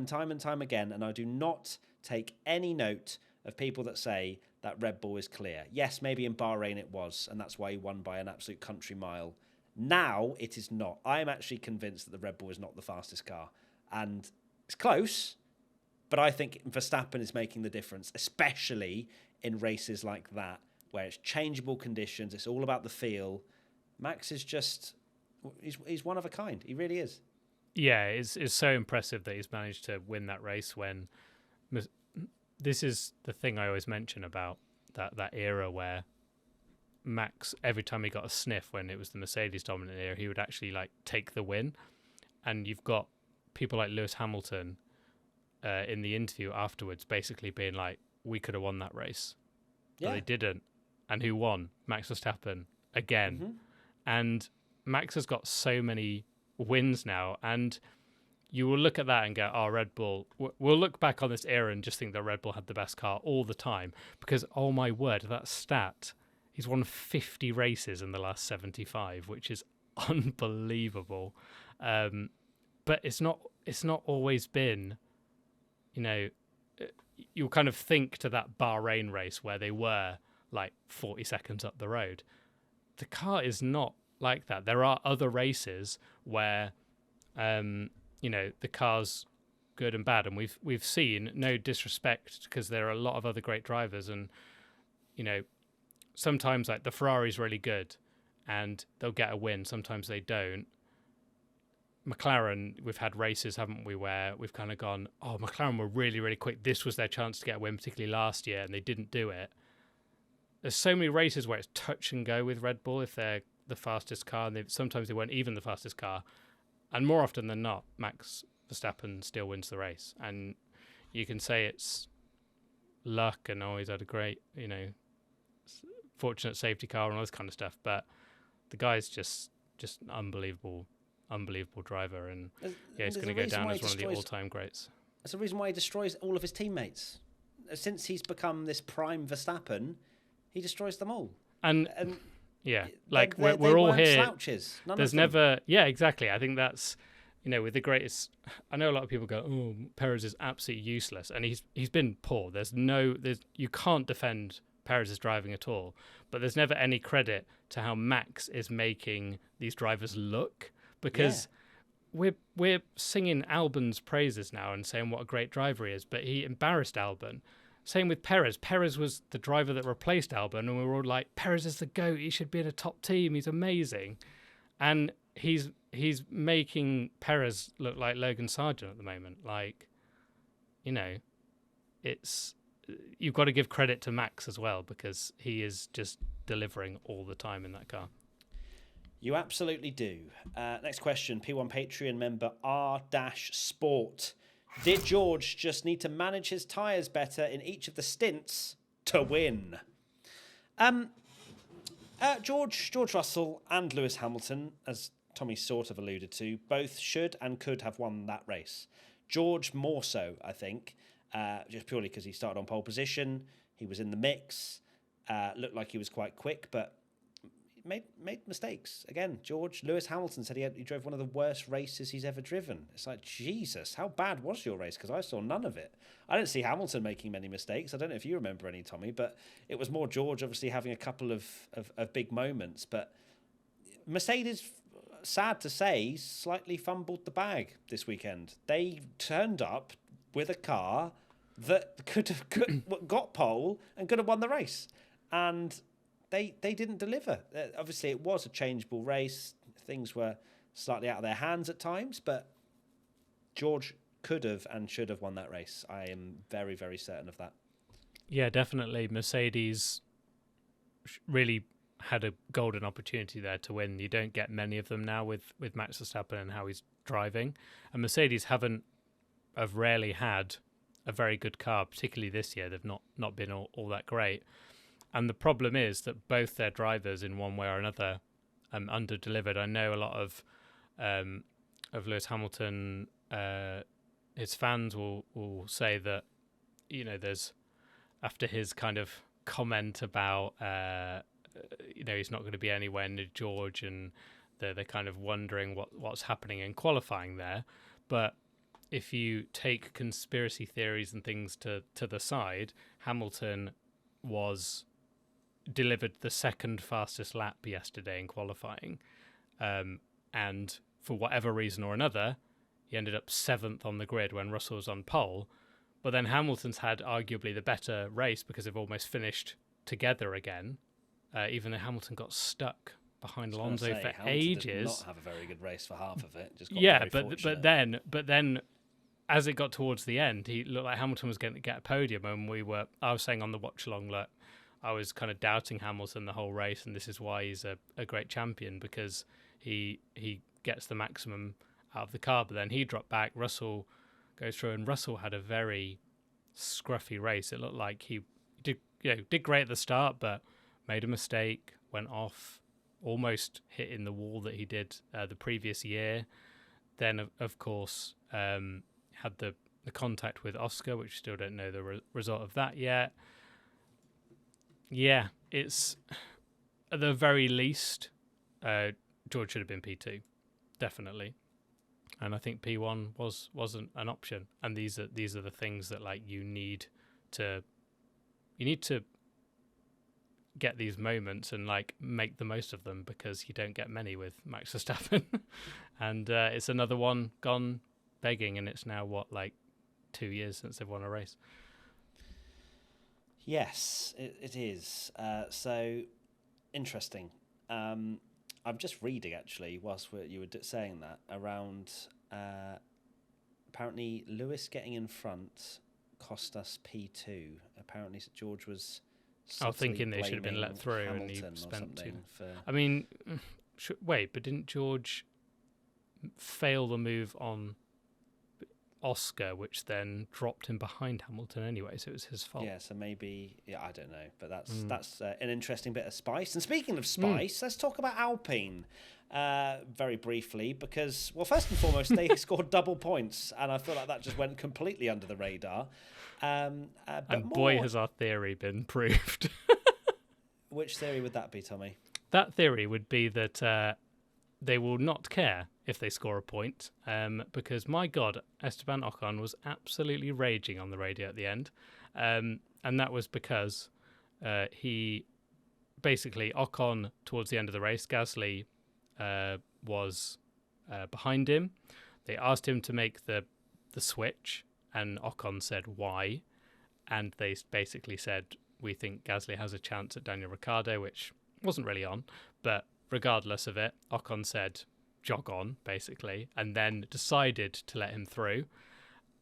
again, and I do not take any note of people that say that Red Bull is clear. Yes, maybe in Bahrain it was, and that's why he won by an absolute country mile. Now it is not. I am actually convinced that the Red Bull is not the fastest car. And it's close, but I think Verstappen is making the difference, especially in races like that, where it's changeable conditions, it's all about the feel. Max is just, he's one of a kind. He really is. Yeah, it's so impressive that he's managed to win that race when... This is the thing I always mention about that era where Max, every time he got a sniff when it was the Mercedes dominant era, he would actually take the win. And you've got people like Lewis Hamilton in the interview afterwards basically being like, we could have won that race. But they didn't. And who won? Max Verstappen again. Mm-hmm. And Max has got so many wins now, and you will look at that and go, oh, Red Bull. We'll look back on this era and just think that Red Bull had the best car all the time, because, oh my word, that stat, he's won 50 races in the last 75, which is unbelievable. But it's not always been, you'll kind of think to that Bahrain race where they were 40 seconds up the road. The car is not like that. There are other races where, the car's good and bad, and we've seen, no disrespect, because there are a lot of other great drivers, and sometimes the Ferrari's really good and they'll get a win. Sometimes they don't. McLaren, we've had races, haven't we, where we've kind of gone, oh, McLaren were really, really quick. This was their chance to get a win, particularly last year, and they didn't do it. There's so many races where it's touch and go with Red Bull if they're the fastest car, and sometimes they weren't even the fastest car. And more often than not, Max Verstappen still wins the race. And you can say it's luck and always had a great, fortunate safety car and all this kind of stuff. But the guy's just an unbelievable driver, and he's going to go down as one of the all-time greats. That's the reason why he destroys all of his teammates. Since he's become this prime Verstappen, he destroys them all. And yeah, like we're all here. Slouches. There's never, exactly. I think that's, with the greatest. I know a lot of people go, "Oh, Perez is absolutely useless," and he's been poor. You can't defend Perez's driving at all. But there's never any credit to how Max is making these drivers look, because we're singing Albon's praises now and saying what a great driver he is, but he embarrassed Albon. Same with Perez. Perez was the driver that replaced Albon, and we were all like, Perez is the GOAT. He should be in a top team. He's amazing. And he's making Perez look like Logan Sargent at the moment. Like, you've got to give credit to Max as well, because he is just delivering all the time in that car. You absolutely do. Next question, P1 Patreon member R-Sport. Did George just need to manage his tyres better in each of the stints to win? George Russell and Lewis Hamilton, as Tommy sort of alluded to, both should and could have won that race. George more so, I think, just purely because he started on pole position. He was in the mix, looked like he was quite quick, but made mistakes. Again, Lewis Hamilton said he drove one of the worst races he's ever driven. It's like, Jesus, how bad was your race? Because I saw none of it. I didn't see Hamilton making many mistakes. I don't know if you remember any, Tommy, but it was more George obviously having a couple of big moments. But Mercedes, sad to say, slightly fumbled the bag this weekend. They turned up with a car that could have got pole and could have won the race. And they didn't deliver. Obviously, it was a changeable race. Things were slightly out of their hands at times, but George could have and should have won that race. I am very, very certain of that. Yeah, definitely. Mercedes really had a golden opportunity there to win. You don't get many of them now with Max Verstappen and how he's driving. And Mercedes have rarely had a very good car, particularly this year. They've not been all that great. And the problem is that both their drivers, in one way or another, under-delivered. I know a lot of Lewis Hamilton, his fans will say that, there's, after his kind of comment about, he's not going to be anywhere near George, and they're kind of wondering what's happening in qualifying there. But if you take conspiracy theories and things to the side, Hamilton delivered the second fastest lap yesterday in qualifying, and for whatever reason or another, he ended up 7th on the grid when Russell was on pole. But then Hamilton's had arguably the better race because they've almost finished together again, even though Hamilton got stuck behind Alonso for Hamilton ages. Did not have a very good race for half of it. Just got but then as it got towards the end, he looked like Hamilton was going to get a podium, and I was saying on the watch along, look, I was kind of doubting Hamilton the whole race, and this is why he's a great champion, because he gets the maximum out of the car. But then he dropped back, Russell goes through, and Russell had a very scruffy race. It looked like he did great at the start, but made a mistake, went off, almost hit in the wall that he did the previous year. Then, of course, had the contact with Oscar, which still don't know the result of that yet. Yeah, it's at the very least, George should have been P2, definitely, and I think P1 wasn't an option. And these are the things that you need to get these moments and make the most of them, because you don't get many with Max Verstappen, and it's another one gone begging, and it's now 2 years since they've won a race. Yes, it is. So interesting. I'm just reading, actually, whilst you were saying that, around apparently Lewis getting in front cost us P2. Apparently George was thinking they should have been let through, Hamilton, and he spent two. For... I mean, wait, but didn't George fail the move on? Oscar, which then dropped him behind Hamilton anyway, so it was his fault. Yeah, so maybe, I don't know, but that's an interesting bit of spice. And speaking of spice, let's talk about Alpine very briefly, because, well, first and foremost, they scored double points, and I feel like that just went completely under the radar. And boy, has our theory been proved. Which theory would that be, Tommy? That theory would be that they will not care if they score a point, because, my God, Esteban Ocon was absolutely raging on the radio at the end. And that was because he basically, Ocon, towards the end of the race, Gasly was behind him. They asked him to make the switch, and Ocon said, why? And they basically said, we think Gasly has a chance at Daniel Ricciardo, which wasn't really on, but regardless of it, Ocon said, jog on, basically, and then decided to let him through.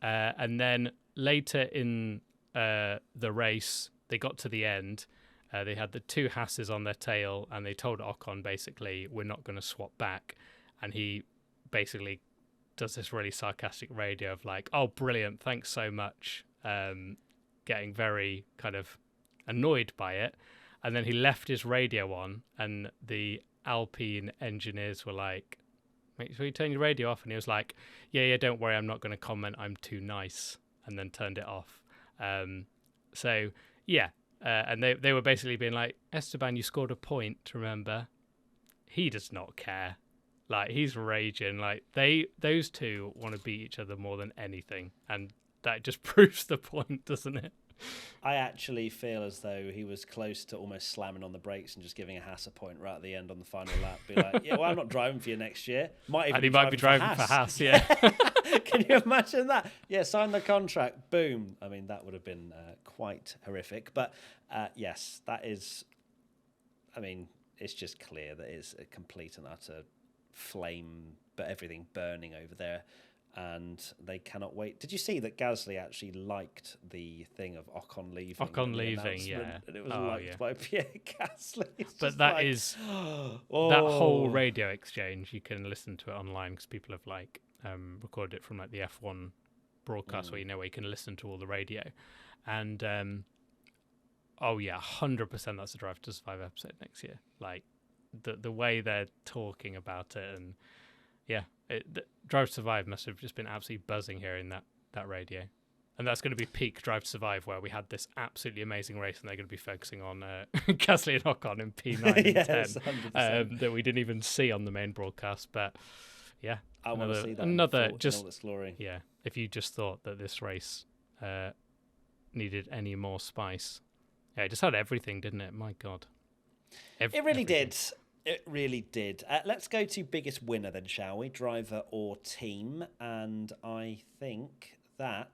And then later in the race, they got to the end. They had the two Hasses on their tail, and they told Ocon, basically, we're not going to swap back. And he basically does this really sarcastic radio of like, oh, brilliant, thanks so much, getting very kind of annoyed by it. And then he left his radio on, and the Alpine engineers were like, make sure you turn your radio off. And he was like, yeah, don't worry, I'm not going to comment, I'm too nice, and then turned it off. So yeah, and they were basically being like, Esteban, you scored a point, remember? He does not care. Like, he's raging. Like, those two want to beat each other more than anything, and that just proves the point, doesn't it? I actually feel as though he was close to almost slamming on the brakes and just giving a Haas a point right at the end on the final lap. Be like, yeah, well, I'm not driving for you next year. And he might be driving for Haas, yeah. Can you imagine that? Yeah, sign the contract, boom. I mean, that would have been quite horrific. But yes, that is, I mean, it's just clear that it's a complete and utter flame, but everything burning over there. And they cannot wait. Did you see that Gasly actually liked the thing of Ocon leaving? Ocon leaving, yeah. And it was liked by Pierre Gasly. But that is that whole radio exchange. You can listen to it online because people have like recorded it from like the F1 broadcast where you can listen to all the radio. And 100% that's a Drive to Survive episode next year. Like the way they're talking about it, and yeah. Drive to Survive must have just been absolutely buzzing hearing that radio. And that's going to be peak Drive to Survive, where we had this absolutely amazing race, and they're going to be focusing on Gasly and Ocon in P9 yes, and 10 that we didn't even see on the main broadcast. But yeah, I want to see that another just in all its glory. Yeah, if you just thought that this race needed any more spice, yeah, it just had everything, didn't it? My God, it really did. It really did. Let's go to biggest winner then, shall we? Driver or team? And I think that...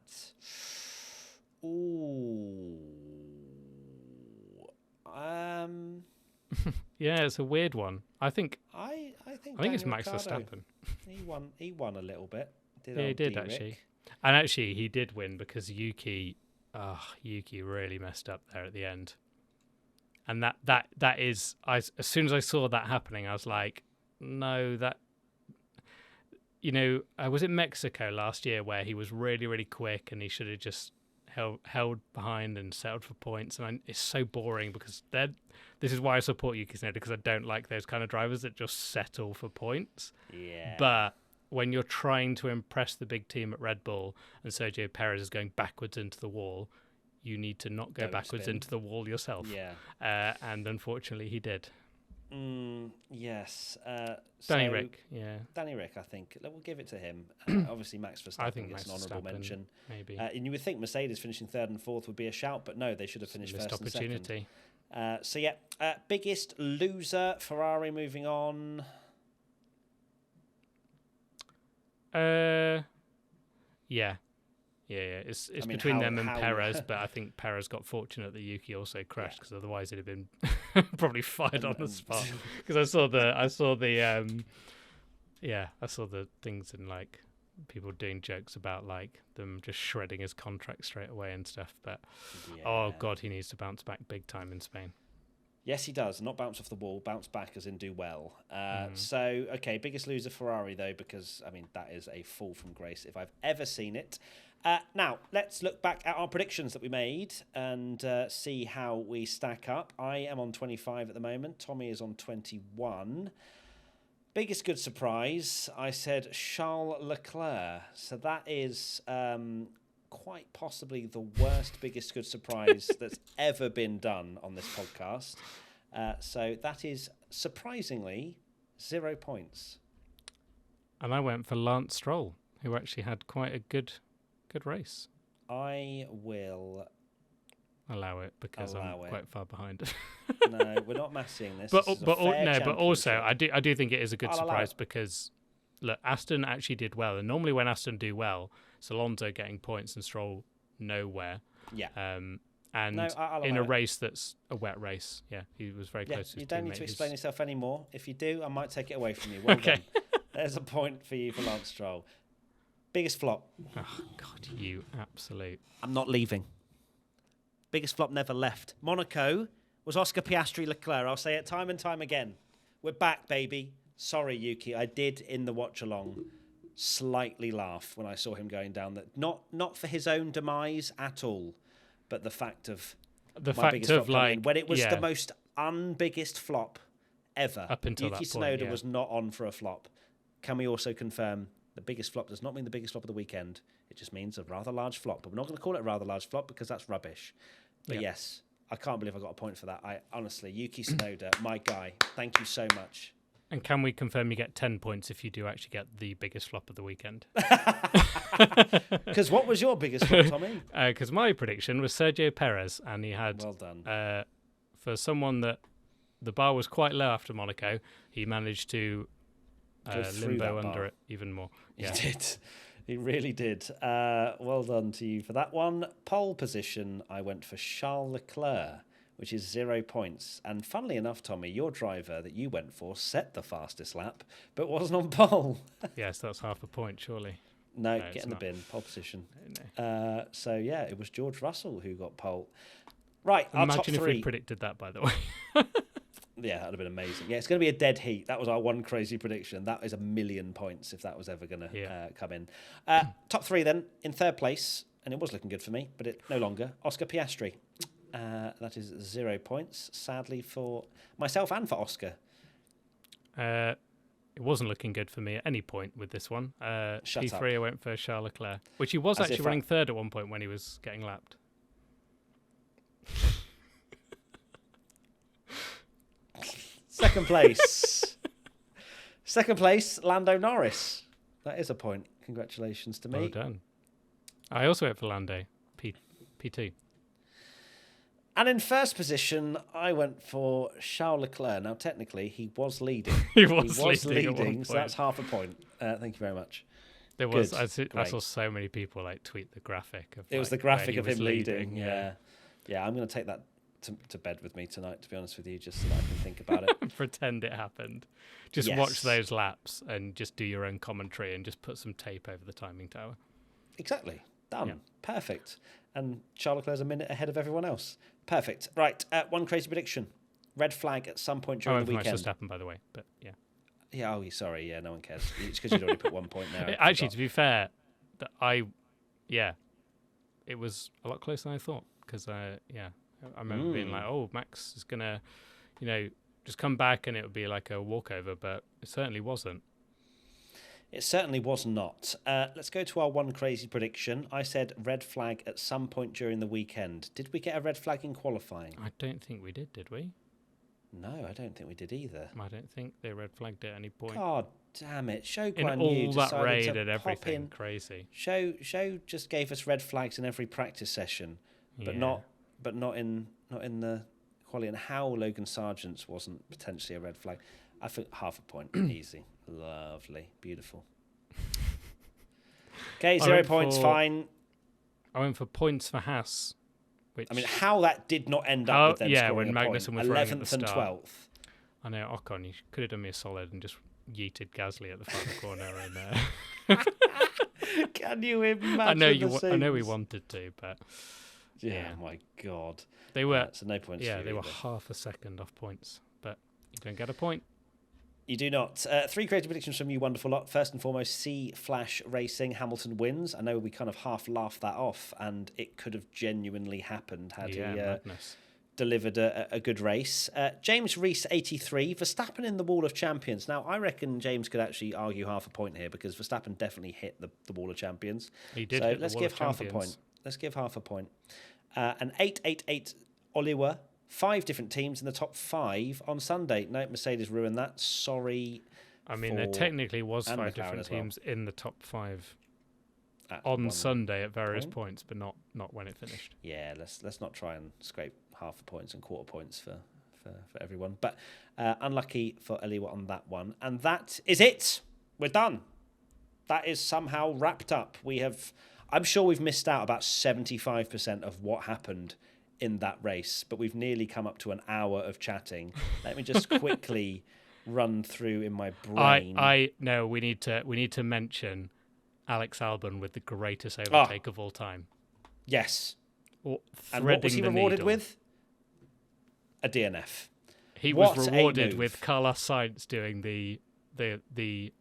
yeah, it's a weird one. I think it's Max Ricciardo. Verstappen. He won a little bit. He did actually. And actually, he did win because Yuki really messed up there at the end. And that is, as soon as I saw that happening, I was like, no, that, was it Mexico last year where he was really, really quick and he should have just held behind and settled for points? And it's so boring because this is why I support Yuki Tsunoda, because I don't like those kind of drivers that just settle for points. Yeah. But when you're trying to impress the big team at Red Bull and Sergio Perez is going backwards into the wall, you need to not go backwards into the wall yourself. Yeah. And unfortunately, he did. Yes. Danny Rick, yeah. Danny Rick, I think. We'll give it to him. Obviously, Max Verstappen gets an honourable mention. Maybe. And you would think Mercedes finishing third and fourth would be a shout, but no, they should have finished first and second. Biggest loser, Ferrari moving on. Yeah. It's between them and Perez, but I think Perez got fortunate that Yuki also crashed, because otherwise it'd have been probably fired on the spot. Because I saw the things and like people doing jokes about like them just shredding his contract straight away and stuff. But oh god, he needs to bounce back big time in Spain. Yes, he does. Not bounce off the wall, bounce back as in do well. So, okay, biggest loser Ferrari, though, because, I mean, that is a fall from grace if I've ever seen it. Now, let's look back at our predictions that we made and see how we stack up. I am on 25 at the moment. Tommy is on 21. Biggest good surprise, I said Charles Leclerc. So that is quite possibly the worst biggest good surprise that's ever been done on this podcast. So that is surprisingly 0 points. And I went for Lance Stroll, who actually had quite a good race. I will allow it because I'm quite far behind. No, we're not massing this. But also I do think it is a good surprise because look, Aston actually did well, and normally when Aston do well, it's Alonso getting points and Stroll nowhere. Yeah. And in a race that's a wet race, he was very close to his You don't need teammate. to explain yourself anymore. If you do, I might take it away from you. Well done. There's a point for you for Lance Stroll. Biggest flop. Oh, God, you absolute. I'm not leaving. Biggest flop never left. Monaco was Oscar Piastri Leclerc. I'll say it time and time again. We're back, baby. Sorry, Yuki. I did, in the watch-along, slightly laugh when I saw him going down. That not for his own demise at all, but the fact of when it was the most unbiggest flop ever. Up until Yuki that point, Tsunoda was not on for a flop. Can we also confirm the biggest flop does not mean the biggest flop of the weekend? It just means a rather large flop. But we're not going to call it a rather large flop because that's rubbish. But yes, I can't believe I got a point for that. I honestly, Yuki Tsunoda, my guy, thank you so much. And can we confirm you get 10 points if you do actually get the biggest flop of the weekend? Because what was your biggest flop, Tommy? Because my prediction was Sergio Perez, and he had, well done. For someone that the bar was quite low after Monaco, he managed to limbo under it even more. Yeah. He did. He really did. Well done to you for that one. Pole position, I went for Charles Leclerc, which is 0 points. And funnily enough, Tommy, your driver that you went for set the fastest lap, but wasn't on pole. Yes, that's half a point, surely. No, get in the bin, pole position. No. So, yeah, it was George Russell who got pole. Right, our top three. Imagine if we predicted that, by the way. Yeah, that would have been amazing. Yeah, it's going to be a dead heat. That was our one crazy prediction. That is 1,000,000 points if that was ever going to come in. Top three then, in third place, and it was looking good for me, but it no longer, Oscar Piastri. That is 0 points, sadly, for myself and for Oscar. It wasn't looking good for me at any point with this one. P3, I went for Charles Leclerc, which he was actually running third at one point when he was getting lapped. Second place. Second place, Lando Norris. That is a point. Congratulations to me. Well done. I also went for Lando, P2. And in first position, I went for Charles Leclerc. Now, technically, he was leading. He was leading, so that's half a point. Thank you very much. There was. I saw so many people tweet the graphic. It was the graphic of him leading. Yeah. I'm going to take that to bed with me tonight, to be honest with you, just so that I can think about it. Pretend it happened. Just watch those laps and just do your own commentary and just put some tape over the timing tower. Exactly. Done. Yeah. Perfect. And Charles Leclerc's a minute ahead of everyone else. Perfect. Right. One crazy prediction. Red flag at some point during the weekend. Just happened, by the way. But yeah. Yeah. Oh, sorry. Yeah. No one cares. It's because you'd already put 1 point there. Actually, to be fair, it was a lot closer than I thought. Because I remember being like, oh, Max is gonna, just come back and it would be like a walkover, but it certainly wasn't. It certainly was not. Let's go to our one crazy prediction. I said red flag at some point during the weekend. Did we get a red flag in qualifying? I don't think we did we? No, I don't think we did either. I don't think they red flagged at any point. God damn it. Show Guan Yu decided that raid and everything. Crazy. Show just gave us red flags in every practice session, but not in the quality. And how Logan Sargent's wasn't potentially a red flag. I think half a point. Easy. Lovely. Beautiful. Okay, 0 points, fine. I went for points for Haas. Which, how that did not end up with them scoring when Magnussen was 11th and 12th. I know, Ocon, you could have done me a solid and just yeeted Gasly at the final corner. And Can you imagine I know we wanted to, but Yeah, my God. They were. So no points. Yeah, for you they were either. half a second off points, but you don't get a point. You do not. 3 creative predictions from you, wonderful lot. First and foremost, C Flash Racing, Hamilton wins. I know we kind of half laughed that off, and it could have genuinely happened had he delivered a good race. James Reese, 83, Verstappen in the Wall of Champions. Now, I reckon James could actually argue half a point here because Verstappen definitely hit the Wall of Champions. He did. So hit let's the Wall give of half Champions. a point. Let's give half a point. An 888 Oliver. 5 different teams in the top 5 on Sunday. No, Mercedes ruined that. Sorry. I mean, there technically was 5 different teams in the top 5 on Sunday at various points, but not when it finished. Yeah, let's not try and scrape half a points and quarter points for everyone. But unlucky for Eliwa on that one. And that is it. We're done. That is somehow wrapped up. I'm sure we've missed out about 75% of what happened in that race, but we've nearly come up to an hour of chatting. Let me just quickly run through in my brain. No, we need to mention Alex Albon with the greatest overtake of all time. Yes. And what was he rewarded with? A DNF. He was rewarded with Carlos Sainz doing the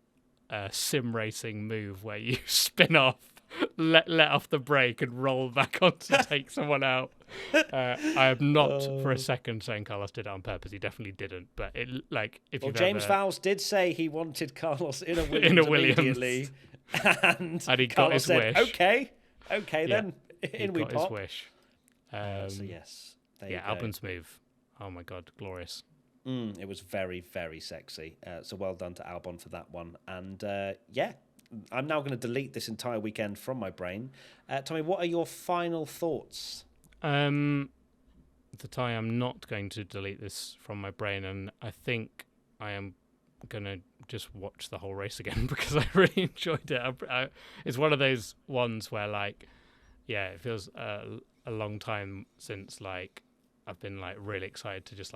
sim racing move where you spin off, let off the brake and roll back on to take someone out. I am not for a second saying Carlos did it on purpose. He definitely didn't. But James Vowles did say he wanted Carlos in a Williams immediately, and he Carlos got his said, wish. Okay, then in we pop. His wish. So yes, Albon's move. Oh my God, glorious. It was very, very sexy. So well done to Albon for that one. And I'm now going to delete this entire weekend from my brain. Tommy, what are your final thoughts? I'm not going to delete this from my brain, and I think I am going to just watch the whole race again because I really enjoyed it. It's one of those ones where, it feels a long time since, I've been, really excited to just,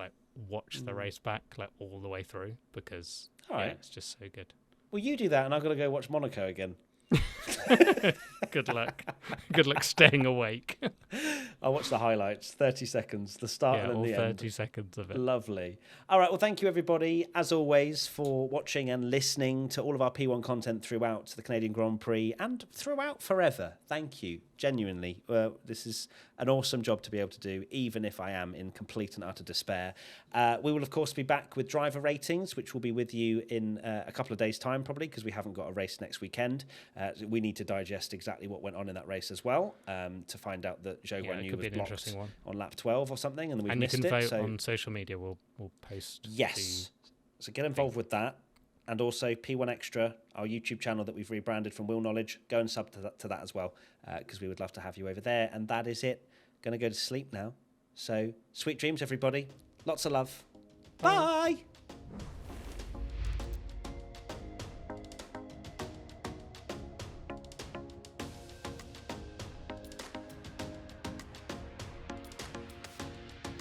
watch the race back, all the way through because, it's just so good. Well, you do that, and I've got to go watch Monaco again. Good luck. Good luck staying awake. I'll watch the highlights, 30 seconds, the start and the 30 end. 30 seconds of it. Lovely. All right, well, thank you, everybody, as always, for watching and listening to all of our P1 content throughout the Canadian Grand Prix and throughout forever. Thank you, genuinely. This is an awesome job to be able to do, even if I am in complete and utter despair. We will, of course, be back with driver ratings, which will be with you in a couple of days' time, probably, because we haven't got a race next weekend. We need to digest exactly what went on in that race as well, to find out that Zhou Guanyu was blocked on lap 12 or something, and then we missed it. And you can vote on social media. We'll post. Yes. So get involved with that. And also P1 Extra, our YouTube channel that we've rebranded from Wheel Knowledge. Go and sub to that as well, because we would love to have you over there. And that is it. Going to go to sleep now. So sweet dreams, everybody. Lots of love. Bye.